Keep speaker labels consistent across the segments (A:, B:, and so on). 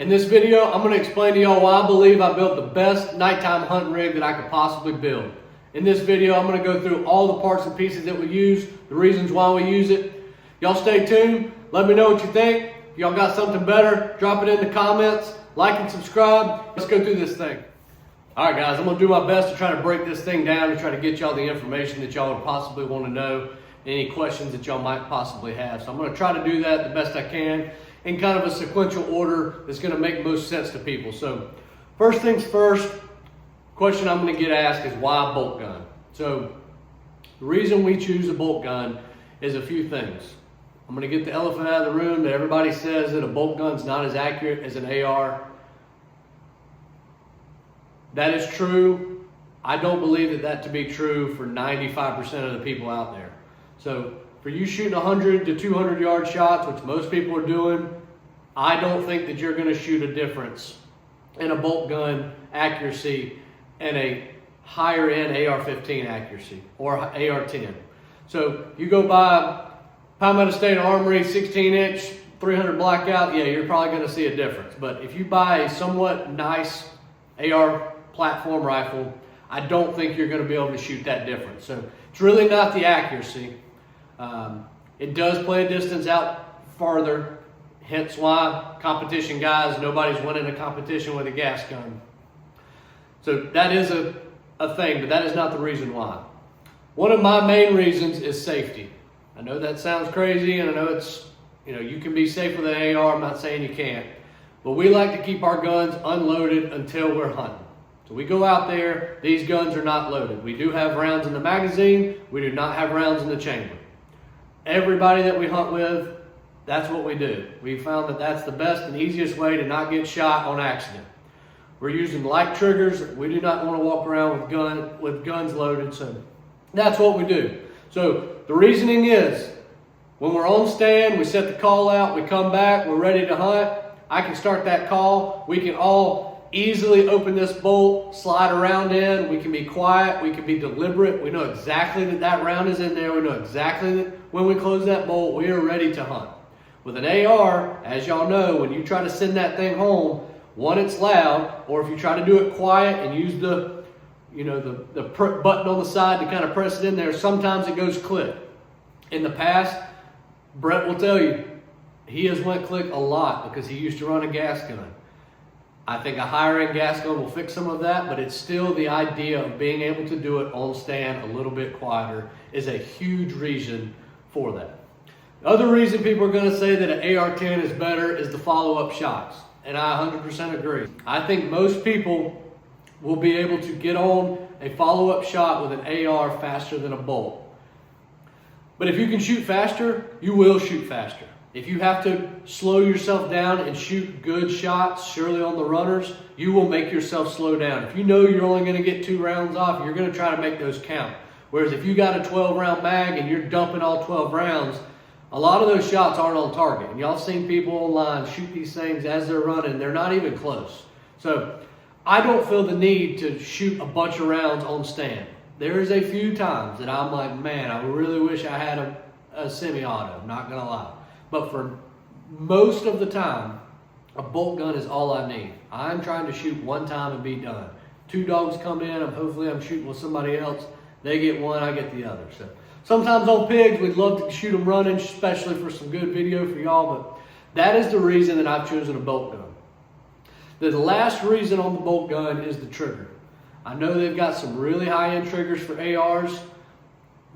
A: In this video, I'm going to explain to y'all why I believe I built the best nighttime hunting rig that I could possibly build. In this video, I'm going to go through all the parts and pieces that we use, the reasons why we use it. Y'all stay tuned. Let me know what you think. If y'all got something better, drop it in the comments. Like and subscribe. Let's go through this thing. All right, guys, I'm going to do my best to try to break this thing down and try to get y'all the information that y'all would possibly want to know, any questions that y'all might possibly have. So I'm going to try to do that the best I can in kind of a sequential order that's going to make most sense to people. So first things first, question I'm going to get asked is why a bolt gun? So the reason we choose a bolt gun is a few things. I'm going to get the elephant out of the room that everybody says that a bolt gun's not as accurate as an AR. That is true. I don't believe that to be true for 95% of the people out there. So for you shooting 100 to 200 yard shots, which most people are doing, I don't think that you're going to shoot a difference in a bolt gun accuracy and a higher end AR-15 accuracy or AR-10. So you go buy Palmetto State Armory 16-inch 300 blackout, yeah, you're probably going to see a difference. But if you buy a somewhat nice AR platform rifle, I don't think you're going to be able to shoot that difference. So it's really not the accuracy. It does play a distance out farther, hence why competition guys, nobody's winning a competition with a gas gun. So that is a thing, but that is not the reason why. One of my main reasons is safety. I know that sounds crazy, and I know it's, you can be safe with an AR, I'm not saying you can't, but we like to keep our guns unloaded until we're hunting. So we go out there, these guns are not loaded. We do have rounds in the magazine, we do not have rounds in the chamber. Everybody that we hunt with, that's what we do. We found that that's the best and easiest way to not get shot on accident. We're using light triggers. We do not want to walk around with guns loaded, so that's what we do. So the reasoning is, when we're on stand, we set the call out, we come back, we're ready to hunt. I can start that call. We can all easily open this bolt, slide around in. We can be quiet. We can be deliberate. We know exactly that round is in there. We know exactly that when we close that bolt, we are ready to hunt. With an AR, as y'all know, when you try to send that thing home, one, it's loud, or if you try to do it quiet and use the button on the side to kind of press it in there, sometimes it goes click. In the past, Brett will tell you, he has went click a lot because he used to run a gas gun. I think a higher end gas gun will fix some of that, but it's still the idea of being able to do it on stand a little bit quieter is a huge reason for that. The other reason people are going to say that an AR-10 is better is the follow-up shots, and I 100% agree. I think most people will be able to get on a follow-up shot with an AR faster than a bolt. But if you can shoot faster, you will shoot faster. If you have to slow yourself down and shoot good shots, surely on the runners, you will make yourself slow down. If you know you're only going to get 2 rounds off, you're going to try to make those count. Whereas if you got a 12-round mag and you're dumping all 12 rounds, a lot of those shots aren't on target. And y'all seen people online shoot these things as they're running. They're not even close. So I don't feel the need to shoot a bunch of rounds on stand. There is a few times that I'm like, man, I really wish I had a semi-auto, I'm not going to lie. But for most of the time, a bolt gun is all I need. I'm trying to shoot one time and be done. 2 dogs come in, hopefully I'm shooting with somebody else. They get one, I get the other. So sometimes on pigs, we'd love to shoot them running, especially for some good video for y'all, but that is the reason that I've chosen a bolt gun. The last reason on the bolt gun is the trigger. I know they've got some really high-end triggers for ARs.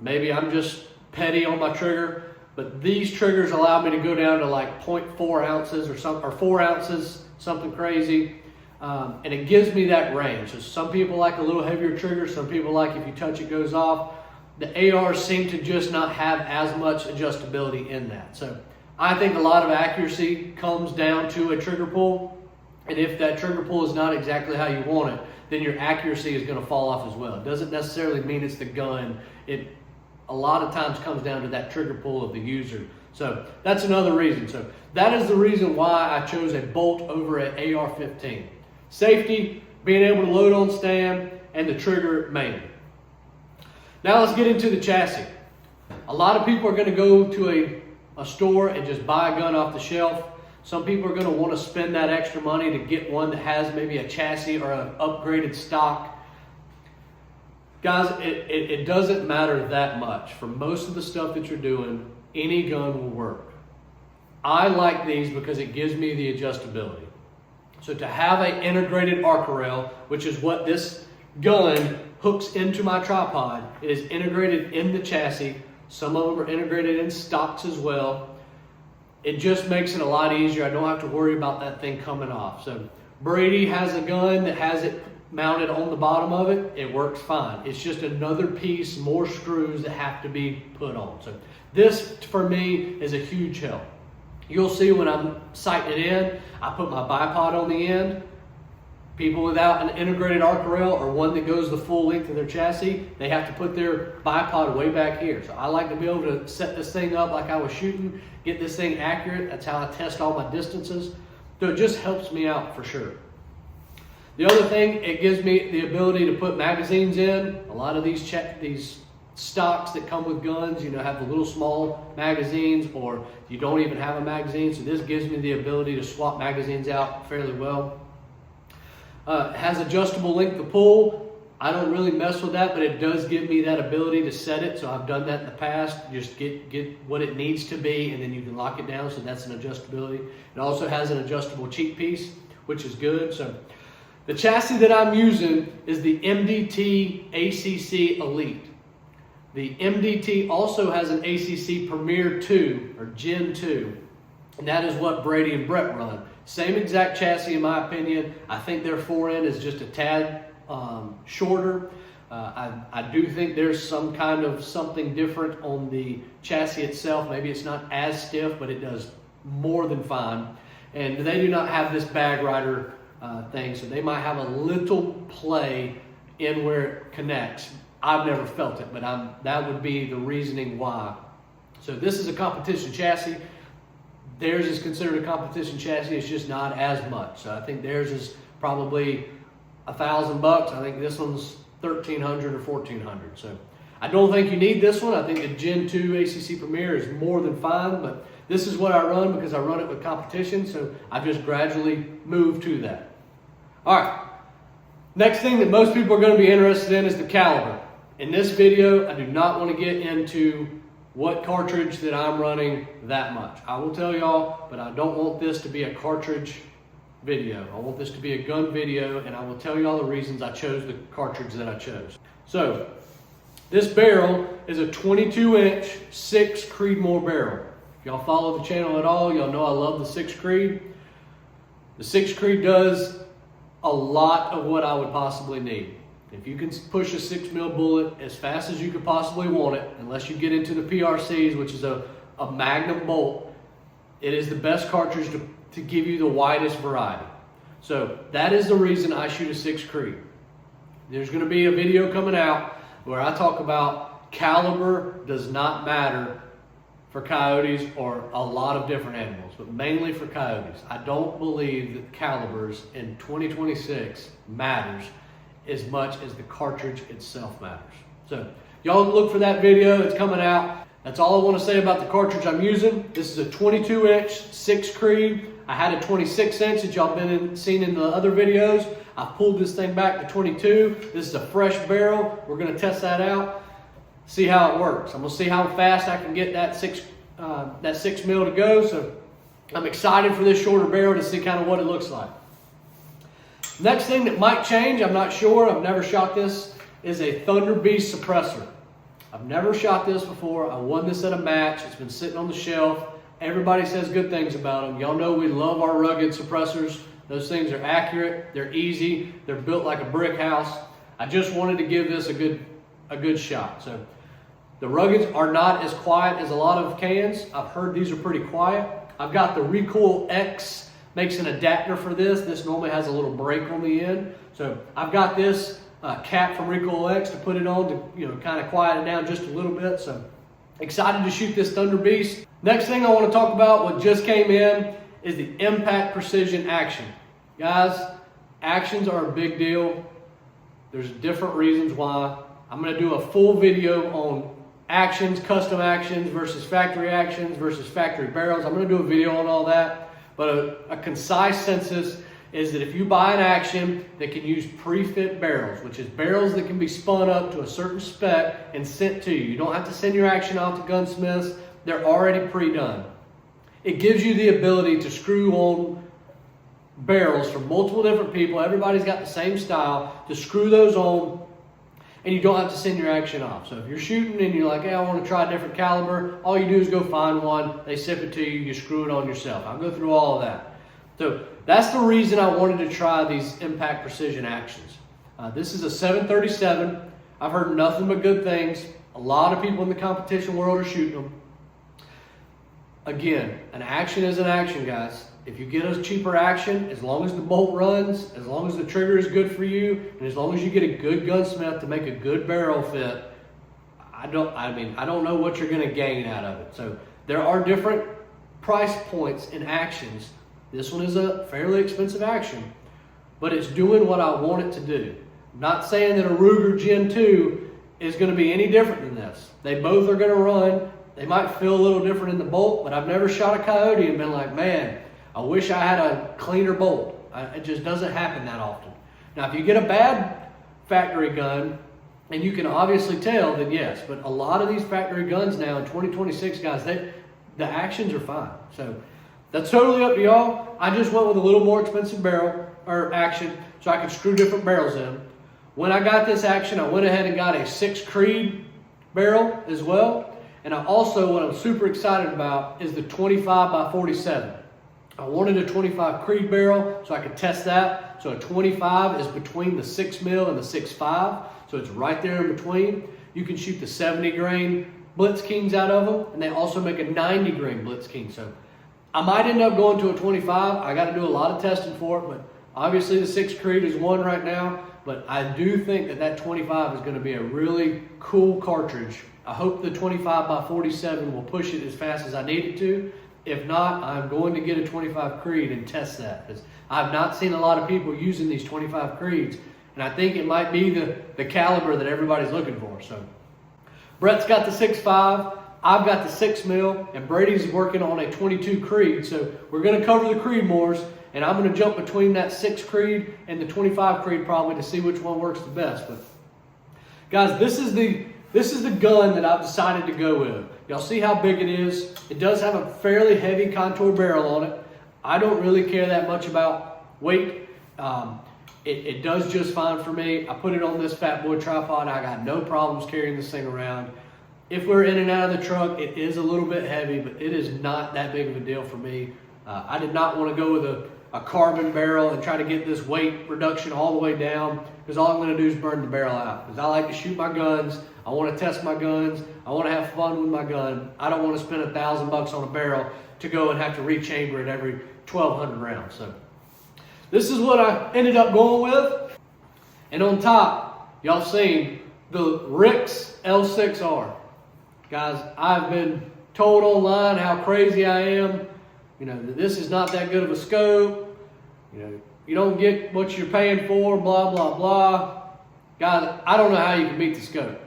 A: Maybe I'm just petty on my trigger, but these triggers allow me to go down to like 0.4 ounces or 4 ounces, something crazy. And it gives me that range. So some people like a little heavier trigger. Some people like if you touch it goes off. The ARs seem to just not have as much adjustability in that. So I think a lot of accuracy comes down to a trigger pull. And if that trigger pull is not exactly how you want it, then your accuracy is going to fall off as well. It doesn't necessarily mean it's the gun. It a lot of times comes down to that trigger pull of the user. So that's another reason. So that is the reason why I chose a bolt over an AR-15. Safety, being able to load on stand, and the trigger mainly. Now let's get into the chassis. A lot of people are going to go to a store and just buy a gun off the shelf. Some people are going to want to spend that extra money to get one that has maybe a chassis or an upgraded stock. Guys, it doesn't matter that much. For most of the stuff that you're doing, any gun will work. I like these because it gives me the adjustability. So to have an integrated arc rail, which is what this gun hooks into my tripod, it is integrated in the chassis. Some of them are integrated in stocks as well. It just makes it a lot easier. I don't have to worry about that thing coming off. So Brady has a gun that has it mounted on the bottom of it. It works fine. It's just another piece, more screws that have to be put on. So this, for me, is a huge help. You'll see when I'm sighting it in, I put my bipod on the end. People without an integrated arc rail or one that goes the full length of their chassis, they have to put their bipod way back here. So I like to be able to set this thing up like I was shooting, get this thing accurate. That's how I test all my distances. So it just helps me out for sure. The other thing, it gives me the ability to put magazines in. A lot of these stocks that come with guns, have the little small magazines, or you don't even have a magazine. So this gives me the ability to swap magazines out fairly well. It has adjustable length of pull. I don't really mess with that, but it does give me that ability to set it. So I've done that in the past. Just get what it needs to be, and then you can lock it down. So that's an adjustability. It also has an adjustable cheek piece, which is good. So the chassis that I'm using is the MDT ACC Elite. The MDT also has an ACC Premier 2 or Gen 2, and that is what Brady and Brett run. Same exact chassis in my opinion. I think their forend is just a tad shorter. I do think there's some kind of something different on the chassis itself. Maybe it's not as stiff, but it does more than fine. And they do not have this bag rider thing, so they might have a little play in where it connects. I've never felt it, but that would be the reasoning why. So this is a competition chassis. Theirs is considered a competition chassis. It's just not as much. So I think theirs is probably $1,000. I think this one's $1,300 or $1,400. So I don't think you need this one. I think the Gen 2 ACC Premier is more than fine, but this is what I run because I run it with competition. So I've just gradually moved to that. All right. Next thing that most people are going to be interested in is the caliber. In this video, I do not want to get into what cartridge that I'm running that much. I will tell y'all, but I don't want this to be a cartridge video. I want this to be a gun video, and I will tell y'all the reasons I chose the cartridge that I chose. So, this barrel is a 22-inch 6 Creedmoor barrel. If y'all follow the channel at all, y'all know I love the 6 Creed. The 6 Creed does a lot of what I would possibly need. If you can push a 6mm bullet as fast as you could possibly want it, unless you get into the PRCs, which is a magnum bolt, it is the best cartridge to give you the widest variety. So that is the reason I shoot a 6 Creed. There's going to be a video coming out where I talk about caliber does not matter for coyotes or a lot of different animals, but mainly for coyotes. I don't believe that calibers in 2026 matters as much as the cartridge itself matters. So y'all look for that video. It's coming out. That's all I want to say about the cartridge I'm using. This is a 22-inch 6 Creed. I had a 26-inch that y'all seen in the other videos. I pulled this thing back to 22. This is a fresh barrel. We're going to test that out, see how it works. I'm going to see how fast I can get that 6mm to go. So I'm excited for this shorter barrel to see kind of what it looks like. Next thing that might change, I'm not sure, I've never shot this, is a Thunder Beast suppressor. I've never shot this before. I won this at a match. It's been sitting on the shelf. Everybody says good things about them. Y'all know we love our rugged suppressors. Those things are accurate, they're easy, they're built like a brick house. I just wanted to give this a good shot. So the ruggeds are not as quiet as a lot of cans. I've heard these are pretty quiet. I've got the Recoil X, makes an adapter for this. This normally has a little break on the end. So I've got this cap from Recoil X to put it on to kind of quiet it down just a little bit. So excited to shoot this Thunder Beast. Next thing I want to talk about, what just came in, is the Impact Precision Action. Guys, actions are a big deal. There's different reasons why. I'm going to do a full video on actions, custom actions versus factory barrels. I'm going to do a video on all that. But a concise census is that if you buy an action that can use pre-fit barrels, which is barrels that can be spun up to a certain spec and sent to you. You don't have to send your action out to gunsmiths. They're already pre-done. It gives you the ability to screw on barrels from multiple different people. Everybody's got the same style. To screw those on, and you don't have to send your action off. So if you're shooting and you're like, hey, I want to try a different caliber, all you do is go find one. They ship it to you. You screw it on yourself. I'll go through all of that. So that's the reason I wanted to try these Impact Precision actions. This is a 737. I've heard nothing but good things. A lot of people in the competition world are shooting them. Again, an action is an action, guys. If you get a cheaper action, as long as the bolt runs, as long as the trigger is good for you, and as long as you get a good gunsmith to make a good barrel fit, I don't know what you're going to gain out of it. So there are different price points in actions. This one is a fairly expensive action, but it's doing what I want it to do. I'm not saying that a Ruger Gen 2 is going to be any different than this. They both are going to run. They might feel a little different in the bolt, but I've never shot a coyote and been like, man, I wish I had a cleaner bolt. It just doesn't happen that often. Now, if you get a bad factory gun, and you can obviously tell, then yes. But a lot of these factory guns now in 2026, guys, the actions are fine. So that's totally up to y'all. I just went with a little more expensive barrel or action so I could screw different barrels in. When I got this action, I went ahead and got a 6 Creed barrel as well. And I also, what I'm super excited about is the 25 by 47. I wanted a 25 Creed barrel so I could test that. So a 25 is between the 6 mil and the 6.5. So it's right there in between. You can shoot the 70 grain Blitz Kings out of them. And they also make a 90 grain Blitz King. So I might end up going to a 25. I got to do a lot of testing for it. But obviously the 6 Creed is one right now. But I do think that 25 is going to be a really cool cartridge. I hope the 25 by 47 will push it as fast as I need it to. If not, I'm going to get a 25 Creed and test that. Because I've not seen a lot of people using these 25 Creeds. And I think it might be the caliber that everybody's looking for. So Brett's got the 6.5. I've got the 6 mil. And Brady's working on a 22 Creed. So we're going to cover the Creedmoors. And I'm going to jump between that 6 Creed and the 25 Creed probably to see which one works the best. But guys, this is the gun that I've decided to go with. Y'all see how big it is? It does have a fairly heavy contour barrel on it. I don't really care that much about weight. It does just fine for me. I put it on this fat boy tripod. I got no problems carrying this thing around. If we're in and out of the truck, it is a little bit heavy, but it is not that big of a deal for me. I did not want to go with a carbon barrel and try to get this weight reduction all the way down, because all I'm going to do is burn the barrel out. Because I like to shoot my guns. I want to test my guns. I want to have fun with my gun. I don't want to spend $1,000 on a barrel to go and have to rechamber it every 1,200 rounds. So this is what I ended up going with. And on top, y'all seen the Rix L6R. Guys, I've been told online how crazy I am. You know, this is not that good of a scope. You know, you don't get what you're paying for, blah, blah, blah. Guys, I don't know how you can beat the scope.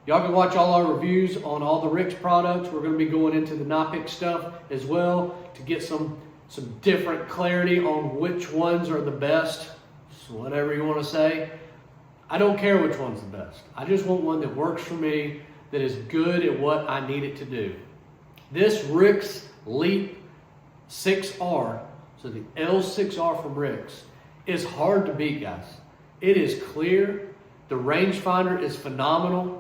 A: Y'all can watch all our reviews on all the Rix products. We're going to be going into the Knopic stuff as well to get some different clarity on which ones are the best. So whatever you want to say. I don't care which one's the best. I just want one that works for me, that is good at what I need it to do. This Rix Leap 6R, so the L6R from Rix, is hard to beat, guys. It is clear. The rangefinder is phenomenal.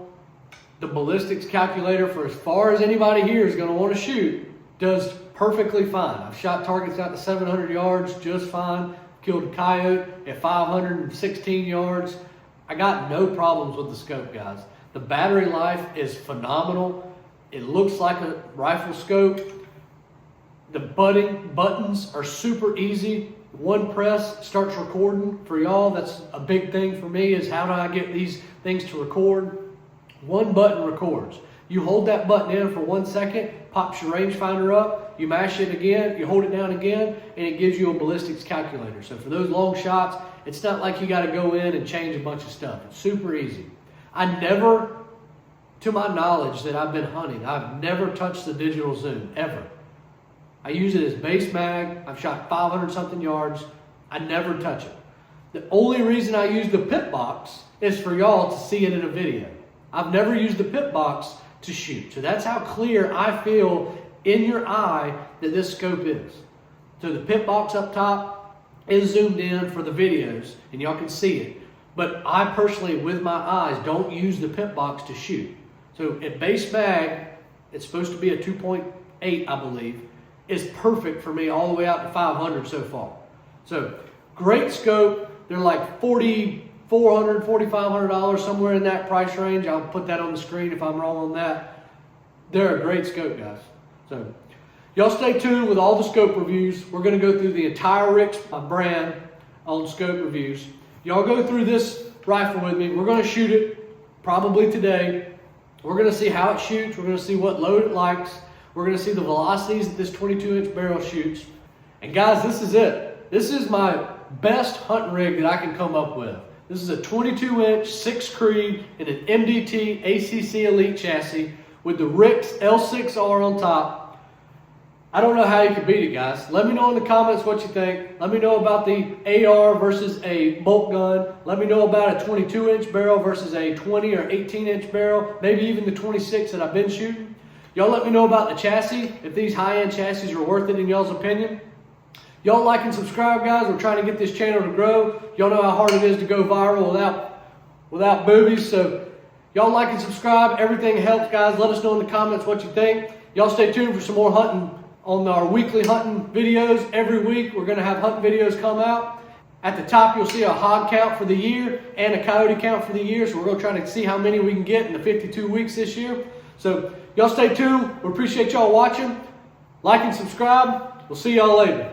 A: The ballistics calculator, for as far as anybody here is going to want to shoot, does perfectly fine. I've shot targets out to 700 yards just fine. Killed a coyote at 516 yards. I got no problems with the scope, guys. The battery life is phenomenal. It looks like a rifle scope. The buttons are super easy. One press starts recording. For y'all, that's a big thing for me, is how do I get these things to record? One button records. You hold that button in for 1 second, pops your rangefinder up, you mash it again, you hold it down again, and it gives you a ballistics calculator. So for those long shots, it's not like you got to go in and change a bunch of stuff. It's super easy. I never, to my knowledge that I've been hunting, I've never touched the digital zoom, ever. I use it as base mag. I've shot 500 something yards. I never touch it. The only reason I use the pit box is for y'all to see it in a video. I've never used the pit box to shoot. So that's how clear I feel in your eye that this scope is. So the pit box up top is zoomed in for the videos and y'all can see it. But I personally, with my eyes, don't use the pit box to shoot. So at base mag, it's supposed to be a 2.8, I believe, is perfect for me all the way out to 500 so far. So great scope. They're like $4,400, $4,500, somewhere in that price range. I'll put that on the screen if I'm wrong on that. They're a great scope, guys. So y'all stay tuned with all the scope reviews. We're going to go through the entire Rick's brand on scope reviews. Y'all go through this rifle with me. We're going to shoot it probably today. We're going to see how it shoots. We're going to see what load it likes. We're going to see the velocities that this 22-inch barrel shoots. And guys, this is it. This is my best hunting rig that I can come up with. This is a 22-inch 6 Creed in an MDT ACC Elite chassis with the Rick's L6R on top. I don't know how you can beat it, guys. Let me know in the comments what you think. Let me know about the AR versus a bolt gun. Let me know about a 22-inch barrel versus a 20 or 18-inch barrel, maybe even the 26 that I've been shooting. Y'all let me know about the chassis, if these high-end chassis are worth it in y'all's opinion. Y'all like and subscribe, guys. We're trying to get this channel to grow. Y'all know how hard it is to go viral without boobies. So y'all like and subscribe. Everything helps, guys. Let us know in the comments what you think. Y'all stay tuned for some more hunting on our weekly hunting videos. Every week we're going to have hunting videos come out. At the top you'll see a hog count for the year and a coyote count for the year. So we're going to try to see how many we can get in the 52 weeks this year. So y'all stay tuned. We appreciate y'all watching. Like and subscribe. We'll see y'all later.